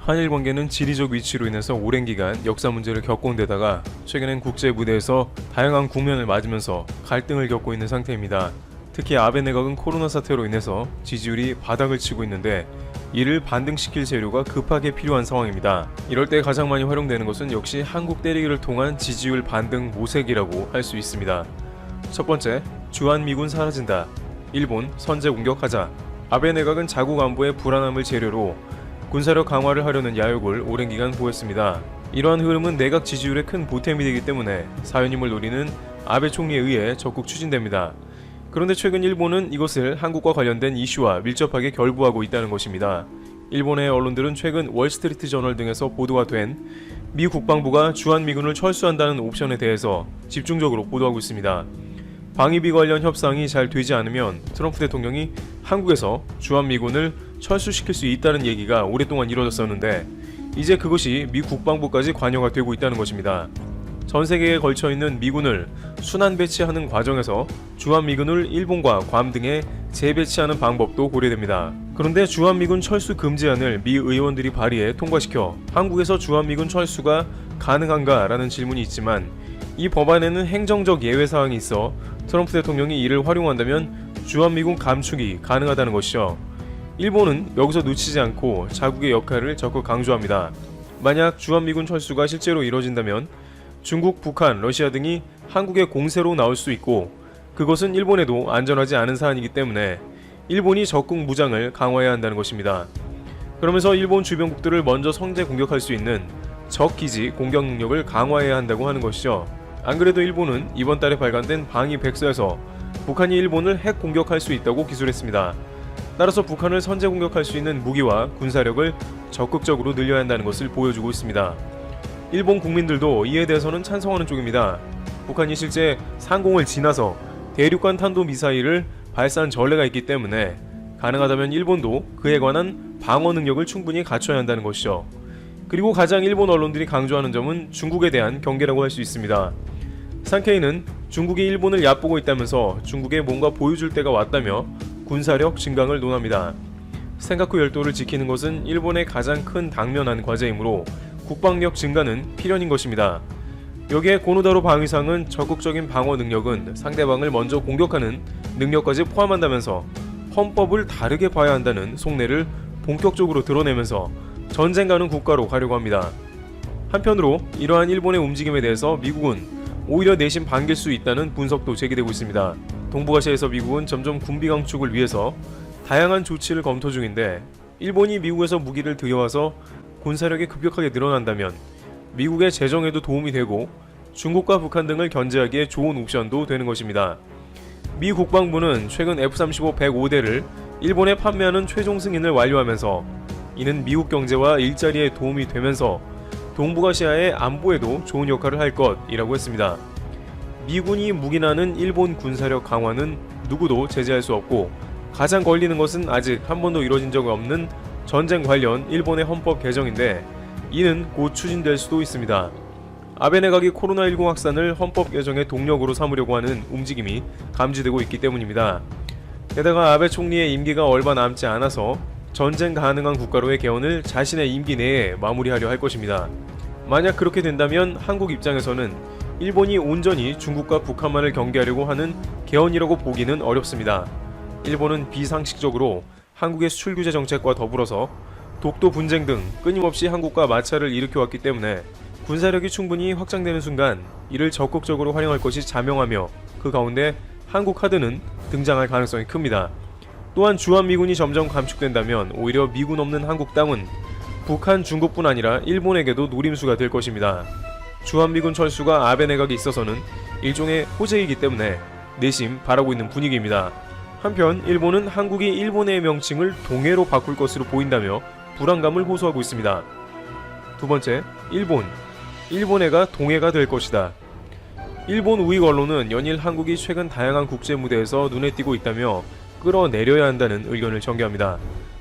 한일 관계는 지리적 위치로 인해서 오랜 기간 역사 문제를 겪어온 데다가 최근엔 국제 무대에서 다양한 국면을 맞으면서 갈등을 겪고 있는 상태입니다. 특히 아베 내각은 코로나 사태로 인해서 지지율이 바닥을 치고 있는데 이를 반등시킬 재료가 급하게 필요한 상황입니다. 이럴 때 가장 많이 활용되는 것은 역시 한국 때리기를 통한 지지율 반등 모색이라고 할 수 있습니다. 첫 번째, 주한미군 사라진다. 일본 선제 공격하자. 아베 내각은 자국 안보의 불안함을 재료로 군사력 강화를 하려는 야욕을 오랜 기간 보였습니다. 이러한 흐름은 내각 지지율에 큰 보탬이 되기 때문에 사연임을 노리는 아베 총리에 의해 적극 추진됩니다. 그런데 최근 일본은 이것을 한국과 관련된 이슈와 밀접하게 결부하고 있다는 것입니다. 일본의 언론들은 최근 월스트리트 저널 등에서 보도가 된 미 국방부가 주한미군을 철수한다는 옵션에 대해서 집중적으로 보도하고 있습니다. 방위비 관련 협상이 잘 되지 않으면 트럼프 대통령이 한국에서 주한미군을 철수시킬 수 있다는 얘기가 오랫동안 이뤄졌었는데 이제 그것이 미 국방부까지 관여가 되고 있다는 것입니다. 전 세계에 걸쳐 있는 미군을 순환 배치하는 과정에서 주한미군을 일본과 괌 등에 재배치하는 방법도 고려됩니다. 그런데 주한미군 철수 금지안을 미 의원들이 발의해 통과시켜 한국에서 주한미군 철수가 가능한가라는 질문이 있지만 이 법안에는 행정적 예외 사항이 있어 트럼프 대통령이 이를 활용한다면 주한미군 감축이 가능하다는 것이죠. 일본은 여기서 놓치지 않고 자국의 역할을 적극 강조합니다. 만약 주한미군 철수가 실제로 이뤄진다면 중국, 북한, 러시아 등이 한국의 공세로 나올 수 있고 그것은 일본에도 안전하지 않은 사안이기 때문에 일본이 적극 무장을 강화해야 한다는 것입니다. 그러면서 일본 주변국들을 먼저 선제 공격할 수 있는 적기지 공격 능력을 강화해야 한다고 하는 것이죠. 안 그래도 일본은 이번 달에 발간된 방위 백서에서 북한이 일본을 핵 공격할 수 있다고 기술했습니다. 따라서 북한을 선제 공격할 수 있는 무기와 군사력을 적극적으로 늘려야 한다는 것을 보여주고 있습니다. 일본 국민들도 이에 대해서는 찬성하는 쪽입니다. 북한이 실제 상공을 지나서 대륙간 탄도미사일을 발사한 전례가 있기 때문에 가능하다면 일본도 그에 관한 방어 능력을 충분히 갖춰야 한다는 것이죠. 그리고 가장 일본 언론들이 강조하는 점은 중국에 대한 경계라고 할 수 있습니다. 산케이는 중국이 일본을 얕보고 있다면서 중국에 뭔가 보여줄 때가 왔다며 군사력 증강을 논합니다. 생각후 열도를 지키는 것은 일본의 가장 큰 당면한 과제이므로 국방력 증가는 필연인 것입니다. 여기에 고노다로 방위상은 적극적인 방어 능력은 상대방을 먼저 공격하는 능력까지 포함한다면서 헌법을 다르게 봐야 한다는 속내를 본격적으로 드러내면서 전쟁 가는 국가로 가려고 합니다. 한편으로 이러한 일본의 움직임에 대해서 미국은 오히려 내심 반길 수 있다는 분석도 제기되고 있습니다. 동북아시아에서 미국은 점점 군비 강축을 위해서 다양한 조치를 검토 중인데 일본이 미국에서 무기를 들여와서 군사력이 급격하게 늘어난다면 미국의 재정에도 도움이 되고 중국과 북한 등을 견제하기에 좋은 옵션도 되는 것입니다. 미 국방부는 최근 F-35 105대를 일본에 판매하는 최종 승인을 완료하면서 이는 미국 경제와 일자리에 도움이 되면서 동북아시아의 안보에도 좋은 역할을 할 것이라고 했습니다. 미군이 묵인하는 일본 군사력 강화는 누구도 제재할 수 없고 가장 걸리는 것은 아직 한 번도 이뤄진 적이 없는 전쟁 관련 일본의 헌법 개정인데 이는 곧 추진될 수도 있습니다. 아베 내각이 코로나19 확산을 헌법 개정의 동력으로 삼으려고 하는 움직임이 감지되고 있기 때문입니다. 게다가 아베 총리의 임기가 얼마 남지 않아서 전쟁 가능한 국가로의 개헌을 자신의 임기 내에 마무리하려 할 것입니다. 만약 그렇게 된다면 한국 입장에서는 일본이 온전히 중국과 북한만을 경계하려고 하는 개헌이라고 보기는 어렵습니다. 일본은 비상식적으로 한국의 수출 규제 정책과 더불어서 독도 분쟁 등 끊임없이 한국과 마찰을 일으켜왔기 때문에 군사력이 충분히 확장되는 순간 이를 적극적으로 활용할 것이 자명하며 그 가운데 한국 카드는 등장할 가능성이 큽니다. 또한 주한미군이 점점 감축된다면 오히려 미군 없는 한국 땅은 북한, 중국뿐 아니라 일본에게도 노림수가 될 것입니다. 주한미군 철수가 아베 내각에 있어서는 일종의 호재이기 때문에 내심 바라고 있는 분위기입니다. 한편 일본은 한국이 일본의 명칭을 동해로 바꿀 것으로 보인다며 불안감을 호소하고 있습니다. 두 번째, 일본해가 동해가 될 것이다. 일본 우익 언론은 연일 한국이 최근 다양한 국제 무대에서 눈에 띄고 있다며 끌어내려야 한다는 의견을 전개합니다.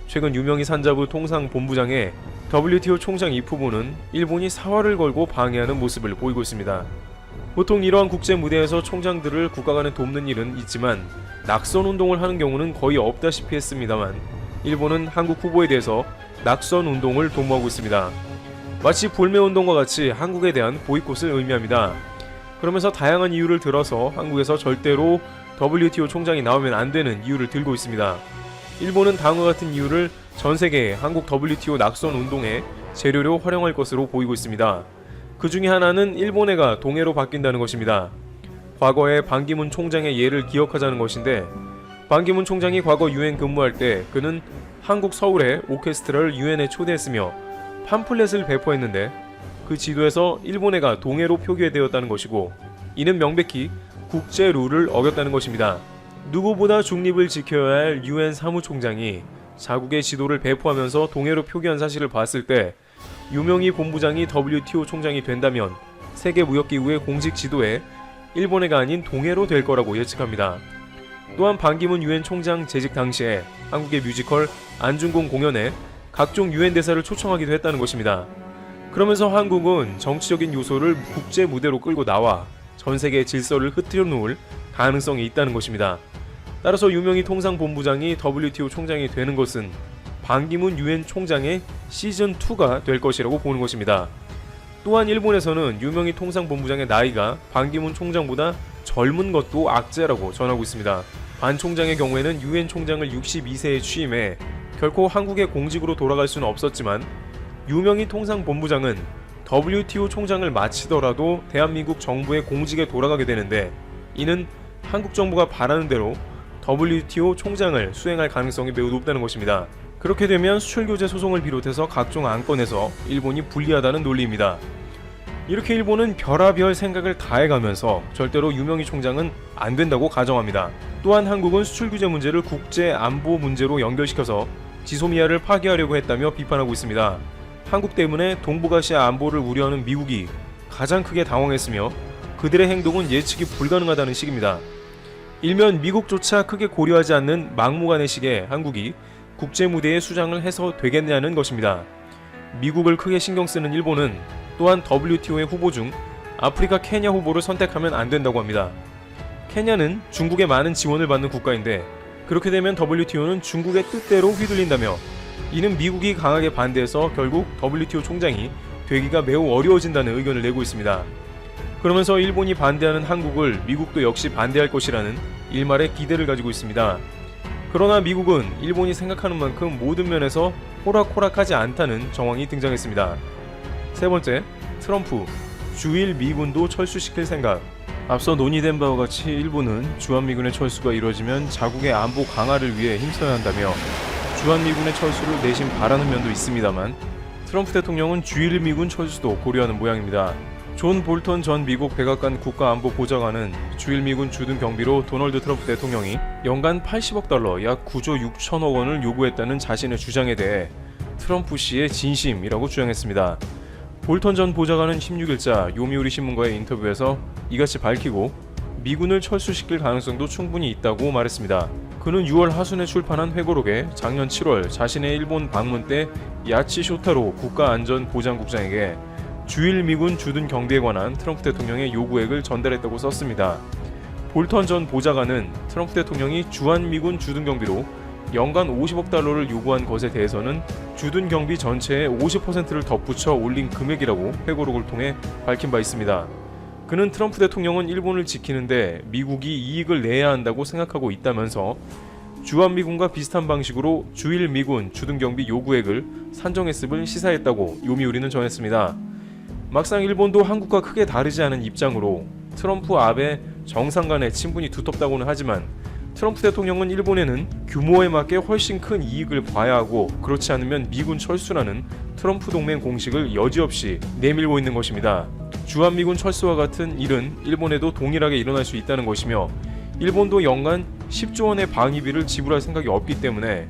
최근 유명희 산자부 통상본부장의 WTO 총장 이프보는 일본이 사활을 걸고 방해하는 모습을 보이고 있습니다. 보통 이러한 국제 무대에서 총장들을 국가 간에 돕는 일은 있지만 낙선 운동을 하는 경우는 거의 없다시피 했습니다만 일본은 한국 후보에 대해서 낙선 운동을 도모하고 있습니다. 마치 불매 운동과 같이 한국에 대한 보이콧을 의미합니다. 그러면서 다양한 이유를 들어서 한국에서 절대로 WTO 총장이 나오면 안 되는 이유를 들고 있습니다. 일본은 다음과 같은 이유를 전 세계의 한국 WTO 낙선 운동의 재료로 활용할 것으로 보이고 있습니다. 그 중에 하나는 일본해가 동해로 바뀐다는 것입니다. 과거의 반기문 총장의 예를 기억하자는 것인데, 반기문 총장이 과거 유엔 근무할 때 그는 한국 서울의 오케스트라를 유엔에 초대했으며 팜플렛을 배포했는데 그 지도에서 일본해가 동해로 표기되었다는 것이고, 이는 명백히 국제 룰을 어겼다는 것입니다. 누구보다 중립을 지켜야 할 유엔 사무총장이 자국의 지도를 배포하면서 동해로 표기한 사실을 봤을 때 유명희 본부장이 WTO 총장이 된다면 세계무역기구의 공식 지도에 일본해가 아닌 동해로 될 거라고 예측합니다. 또한 반기문 유엔 총장 재직 당시에 한국의 뮤지컬 안중근 공연에 각종 유엔 대사를 초청하기도 했다는 것입니다. 그러면서 한국은 정치적인 요소를 국제 무대로 끌고 나와 전 세계의 질서를 흐트려 놓을 가능성이 있다는 것입니다. 따라서 유명희 통상본부장이 WTO 총장이 되는 것은 반기문 유엔 총장의 시즌2가 될 것이라고 보는 것입니다. 또한 일본에서는 유명희 통상본부장의 나이가 반기문 총장보다 젊은 것도 악재라고 전하고 있습니다. 반 총장의 경우에는 유엔 총장을 62세에 취임해 결코 한국의 공직으로 돌아갈 수는 없었지만, 유명희 통상본부장은 WTO 총장을 마치더라도 대한민국 정부의 공직에 돌아가게 되는데, 이는 한국 정부가 바라는 대로 WTO 총장을 수행할 가능성이 매우 높다는 것입니다. 그렇게 되면 수출규제 소송을 비롯해서 각종 안건에서 일본이 불리하다는 논리입니다. 이렇게 일본은 별하별 생각을 다해가면서 절대로 유명희 총장은 안 된다고 가정합니다. 또한 한국은 수출규제 문제를 국제 안보 문제로 연결시켜서 지소미아를 파괴하려고 했다며 비판하고 있습니다. 한국 때문에 동북아시아 안보를 우려하는 미국이 가장 크게 당황했으며 그들의 행동은 예측이 불가능하다는 식입니다. 일면 미국조차 크게 고려하지 않는 막무가내식의 한국이 국제 무대에 수장을 해서 되겠냐는 것입니다. 미국을 크게 신경 쓰는 일본은 또한 WTO의 후보 중 아프리카 케냐 후보를 선택하면 안 된다고 합니다. 케냐는 중국의 많은 지원을 받는 국가인데, 그렇게 되면 WTO는 중국의 뜻대로 휘둘린다며, 이는 미국이 강하게 반대해서 결국 WTO 총장이 되기가 매우 어려워진다는 의견을 내고 있습니다. 그러면서 일본이 반대하는 한국을 미국도 역시 반대할 것이라는 일말의 기대를 가지고 있습니다. 그러나 미국은 일본이 생각하는 만큼 모든 면에서 호락호락하지 않다는 정황이 등장했습니다. 세 번째, 트럼프, 주일 미군도 철수시킬 생각. 앞서 논의된 바와 같이 일본은 주한미군의 철수가 이루어지면 자국의 안보 강화를 위해 힘써야 한다며 주한미군의 철수를 내심 바라는 면도 있습니다만, 트럼프 대통령은 주일 미군 철수도 고려하는 모양입니다. 존 볼턴 전 미국 백악관 국가안보보좌관은 주일 미군 주둔 경비로 도널드 트럼프 대통령이 연간 80억 달러 약 9조 6천억 원을 요구했다는 자신의 주장에 대해 트럼프 씨의 진심이라고 주장했습니다. 볼턴 전 보좌관은 16일자 요미우리 신문과의 인터뷰에서 이같이 밝히고 미군을 철수시킬 가능성도 충분히 있다고 말했습니다. 그는 6월 하순에 출판한 회고록에 작년 7월 자신의 일본 방문 때 야치 쇼타로 국가안전보장국장에게 주일 미군 주둔 경비에 관한 트럼프 대통령의 요구액을 전달했다고 썼습니다. 볼턴 전 보좌관은 트럼프 대통령이 주한미군 주둔 경비로 연간 50억 달러를 요구한 것에 대해서는 주둔 경비 전체의 50%를 덧붙여 올린 금액이라고 회고록을 통해 밝힌 바 있습니다. 그는 트럼프 대통령은 일본을 지키는데 미국이 이익을 내야 한다고 생각하고 있다면서 주한미군과 비슷한 방식으로 주일 미군 주둔 경비 요구액을 산정했음을 시사했다고 요미우리는 전했습니다. 막상 일본도 한국과 크게 다르지 않은 입장으로 트럼프 아베 정상 간의 친분이 두텁다고는 하지만, 트럼프 대통령은 일본에는 규모에 맞게 훨씬 큰 이익을 봐야 하고 그렇지 않으면 미군 철수라는 트럼프 동맹 공식을 여지없이 내밀고 있는 것입니다. 주한미군 철수와 같은 일은 일본에도 동일하게 일어날 수 있다는 것이며, 일본도 연간 10조 원의 방위비를 지불할 생각이 없기 때문에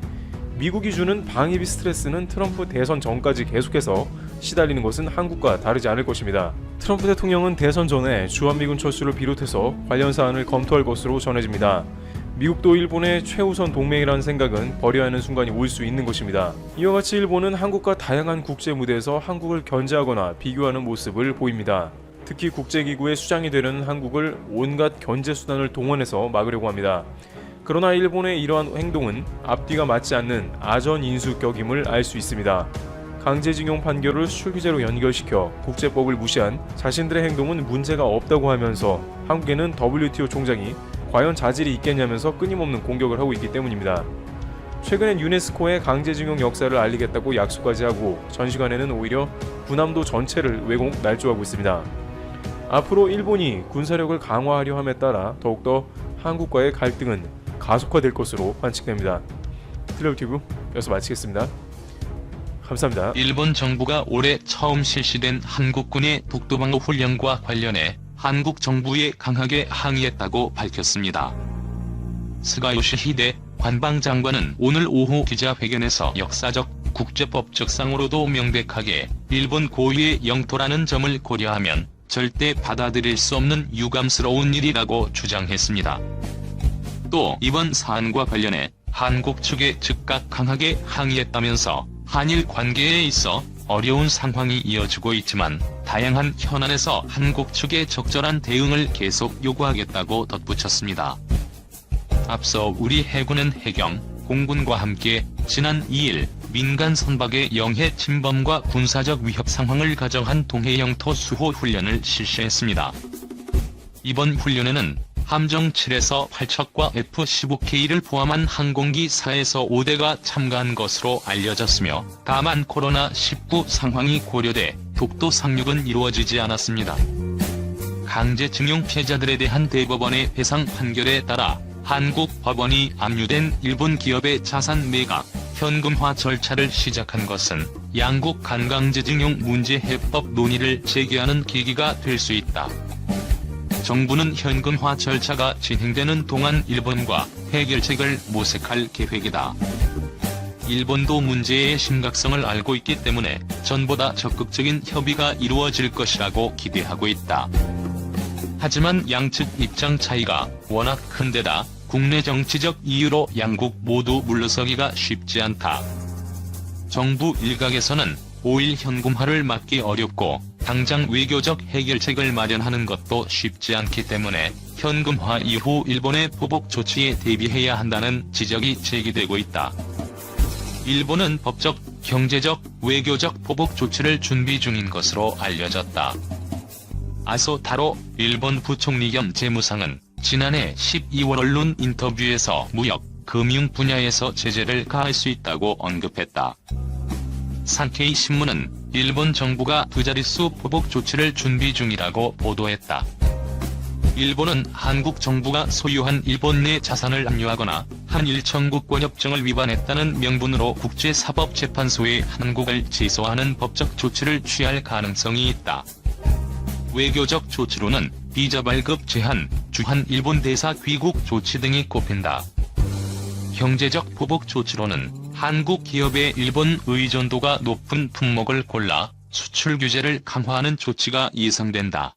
미국이 주는 방위비 스트레스는 트럼프 대선 전까지 계속해서 시달리는 것은 한국과 다르지 않을 것입니다. 트럼프 대통령은 대선 전에 주한미군 철수를 비롯해서 관련 사안을 검토할 것으로 전해집니다. 미국도 일본의 최우선 동맹이라는 생각은 버려야 하는 순간이 올 수 있는 것입니다. 이와 같이 일본은 한국과 다양한 국제 무대에서 한국을 견제하거나 비교하는 모습을 보입니다. 특히 국제기구의 수장이 되려는 한국을 온갖 견제 수단을 동원해서 막으려고 합니다. 그러나 일본의 이러한 행동은 앞뒤가 맞지 않는 아전 인수격임을 알 수 있습니다. 강제징용 판결을 수출 규제로 연결시켜 국제법을 무시한 자신들의 행동은 문제가 없다고 하면서 한국에는 WTO 총장이 과연 자질이 있겠냐면서 끊임없는 공격을 하고 있기 때문입니다. 최근엔 유네스코에 강제징용 역사를 알리겠다고 약속까지 하고 전시관에는 오히려 군함도 전체를 왜곡 날조하고 있습니다. 앞으로 일본이 군사력을 강화하려 함에 따라 더욱더 한국과의 갈등은 가속화될 것으로 관측됩니다. 트레블튜브 여기서 마치겠습니다. 감사합니다. 일본 정부가 올해 처음 실시된 한국군의 독도방어 훈련과 관련해 한국 정부에 강하게 항의했다고 밝혔습니다. 스가 요시히데 관방장관은 오늘 오후 기자회견에서 역사적, 국제법적 상으로도 명백하게 일본 고유의 영토라는 점을 고려하면 절대 받아들일 수 없는 유감스러운 일이라고 주장했습니다. 또 이번 사안과 관련해 한국 측에 즉각 강하게 항의했다면서 한일 관계에 있어 어려운 상황이 이어지고 있지만 다양한 현안에서 한국 측의 적절한 대응을 계속 요구하겠다고 덧붙였습니다. 앞서 우리 해군은 해경, 공군과 함께 지난 2일 민간 선박의 영해 침범과 군사적 위협 상황을 가정한 동해 영토 수호 훈련을 실시했습니다. 이번 훈련에는 함정 7에서 8척과 F-15K를 포함한 항공기 4에서 5대가 참가한 것으로 알려졌으며 다만 코로나19 상황이 고려돼 독도 상륙은 이루어지지 않았습니다. 강제징용 피해자들에 대한 대법원의 배상 판결에 따라 한국 법원이 압류된 일본 기업의 자산 매각, 현금화 절차를 시작한 것은 양국 간 강제징용 문제 해법 논의를 재개하는 계기가 될 수 있다. 정부는 현금화 절차가 진행되는 동안 일본과 해결책을 모색할 계획이다. 일본도 문제의 심각성을 알고 있기 때문에 전보다 적극적인 협의가 이루어질 것이라고 기대하고 있다. 하지만 양측 입장 차이가 워낙 큰 데다 국내 정치적 이유로 양국 모두 물러서기가 쉽지 않다. 정부 일각에서는 5일 현금화를 막기 어렵고 당장 외교적 해결책을 마련하는 것도 쉽지 않기 때문에 현금화 이후 일본의 보복 조치에 대비해야 한다는 지적이 제기되고 있다. 일본은 법적, 경제적, 외교적 보복 조치를 준비 중인 것으로 알려졌다. 아소 타로 일본 부총리 겸 재무상은 지난해 12월 언론 인터뷰에서 무역, 금융 분야에서 제재를 가할 수 있다고 언급했다. 산케이 신문은 일본 정부가 두 자릿수 보복 조치를 준비 중이라고 보도했다. 일본은 한국 정부가 소유한 일본 내 자산을 압류하거나 한일 청구권 협정을 위반했다는 명분으로 국제사법재판소에 한국을 제소하는 법적 조치를 취할 가능성이 있다. 외교적 조치로는 비자 발급 제한, 주한 일본 대사 귀국 조치 등이 꼽힌다. 경제적 보복 조치로는 한국 기업의 일본 의존도가 높은 품목을 골라 수출 규제를 강화하는 조치가 예상된다.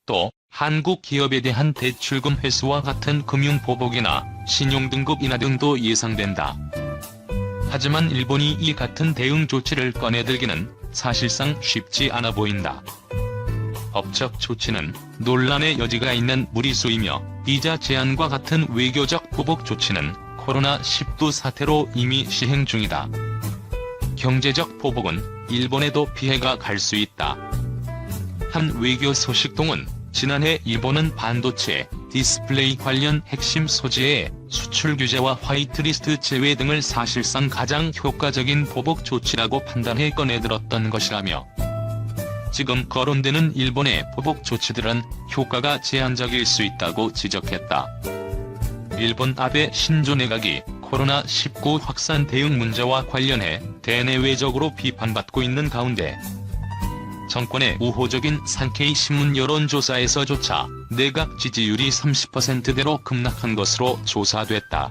또 한국 기업에 대한 대출금 회수와 같은 금융 보복이나 신용등급 인하 등도 예상된다. 하지만 일본이 이 같은 대응 조치를 꺼내들기는 사실상 쉽지 않아 보인다. 법적 조치는 논란의 여지가 있는 무리수이며 비자 제한과 같은 외교적 보복 조치는 코로나19 사태로 이미 시행 중이다. 경제적 보복은 일본에도 피해가 갈 수 있다. 한 외교 소식통은 지난해 일본은 반도체, 디스플레이 관련 핵심 소재의 수출 규제와 화이트리스트 제외 등을 사실상 가장 효과적인 보복 조치라고 판단해 꺼내들었던 것이라며 지금 거론되는 일본의 보복 조치들은 효과가 제한적일 수 있다고 지적했다. 일본 아베 신조 내각이 코로나19 확산 대응 문제와 관련해 대내외적으로 비판받고 있는 가운데 정권의 우호적인 산케이 신문 여론조사에서조차 내각 지지율이 30%대로 급락한 것으로 조사됐다.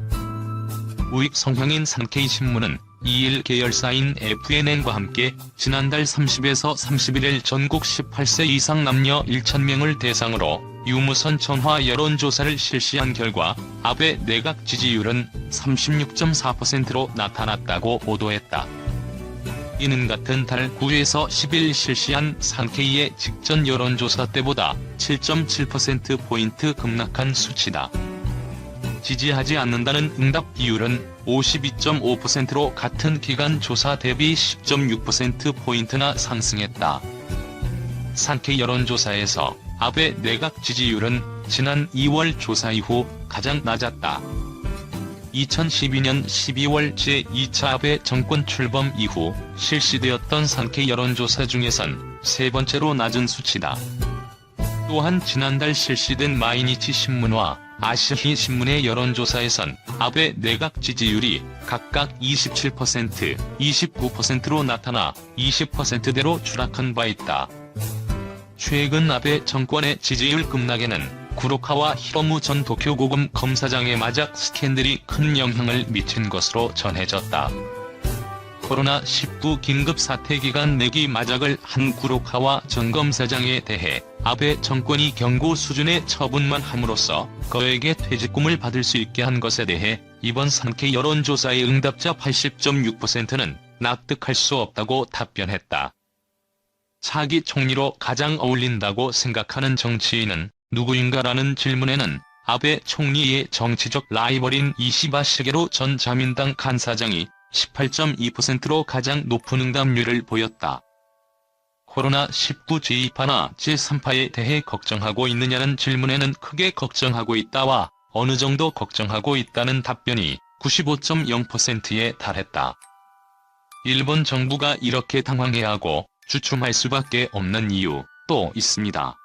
우익 성향인 산케이 신문은 2일 계열사인 FNN과 함께 지난달 30에서 31일 전국 18세 이상 남녀 1,000명을 대상으로 유무선 전화 여론조사를 실시한 결과 아베 내각 지지율은 36.4%로 나타났다고 보도했다. 이는 같은 달 9에서 10일 실시한 산케이의 직전 여론조사 때보다 7.7%포인트 급락한 수치다. 지지하지 않는다는 응답 비율은 52.5%로 같은 기간 조사 대비 10.6%포인트나 상승했다. 산케 여론조사에서 아베 내각 지지율은 지난 2월 조사 이후 가장 낮았다. 2012년 12월 제2차 아베 정권 출범 이후 실시되었던 산케 여론조사 중에선 세 번째로 낮은 수치다. 또한 지난달 실시된 마이니치 신문과 아시히 신문의 여론조사에선 아베 내각 지지율이 각각 27%, 29%로 나타나 20%대로 추락한 바 있다. 최근 아베 정권의 지지율 급락에는 구로카와 히로무 전 도쿄고검 검사장의 마작 스캔들이 큰 영향을 미친 것으로 전해졌다. 코로나19 긴급사태 기간 내기 마작을 한 구로카와 전 검사장에 대해 아베 정권이 경고 수준의 처분만 함으로써 그에게 퇴직금을 받을 수 있게 한 것에 대해 이번 산케 여론조사의 응답자 80.6%는 납득할 수 없다고 답변했다. 차기 총리로 가장 어울린다고 생각하는 정치인은 누구인가라는 질문에는 아베 총리의 정치적 라이벌인 이시바 시게로 전 자민당 간사장이 18.2%로 가장 높은 응답률을 보였다. 코로나19 제2파나 제3파에 대해 걱정하고 있느냐는 질문에는 크게 걱정하고 있다와 어느 정도 걱정하고 있다는 답변이 95.0%에 달했다. 일본 정부가 이렇게 당황해하고 주춤할 수밖에 없는 이유 또 있습니다.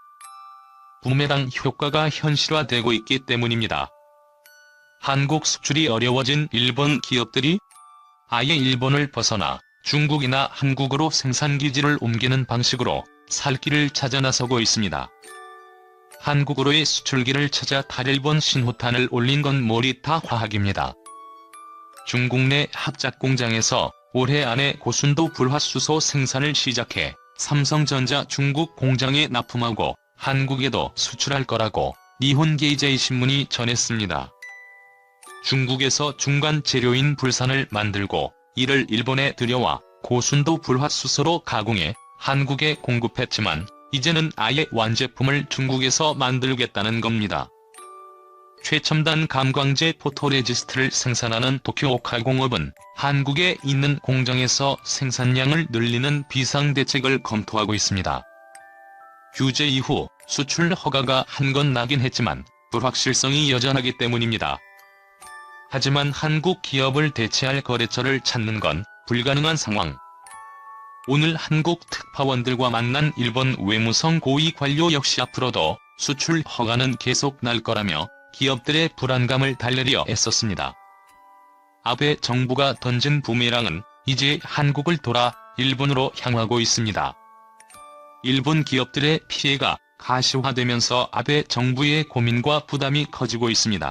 부메랑 효과가 현실화되고 있기 때문입니다. 한국 수출이 어려워진 일본 기업들이 아예 일본을 벗어나 중국이나 한국으로 생산기지를 옮기는 방식으로 살 길을 찾아 나서고 있습니다. 한국으로의 수출기를 찾아 탈일본 신호탄을 올린 건 모리타 화학입니다. 중국 내 합작공장에서 올해 안에 고순도 불화수소 생산을 시작해 삼성전자 중국 공장에 납품하고 한국에도 수출할 거라고 니혼게이제이 신문이 전했습니다. 중국에서 중간 재료인 불산을 만들고 이를 일본에 들여와 고순도 불화수소로 가공해 한국에 공급했지만 이제는 아예 완제품을 중국에서 만들겠다는 겁니다. 최첨단 감광제 포토레지스트를 생산하는 도쿄오카공업은 한국에 있는 공장에서 생산량을 늘리는 비상대책을 검토하고 있습니다. 규제 이후 수출 허가가 한 건 나긴 했지만 불확실성이 여전하기 때문입니다. 하지만 한국 기업을 대체할 거래처를 찾는 건 불가능한 상황. 오늘 한국 특파원들과 만난 일본 외무성 고위 관료 역시 앞으로도 수출 허가는 계속 날 거라며 기업들의 불안감을 달래려 애썼습니다. 아베 정부가 던진 부메랑은 이제 한국을 돌아 일본으로 향하고 있습니다. 일본 기업들의 피해가 가시화되면서 아베 정부의 고민과 부담이 커지고 있습니다.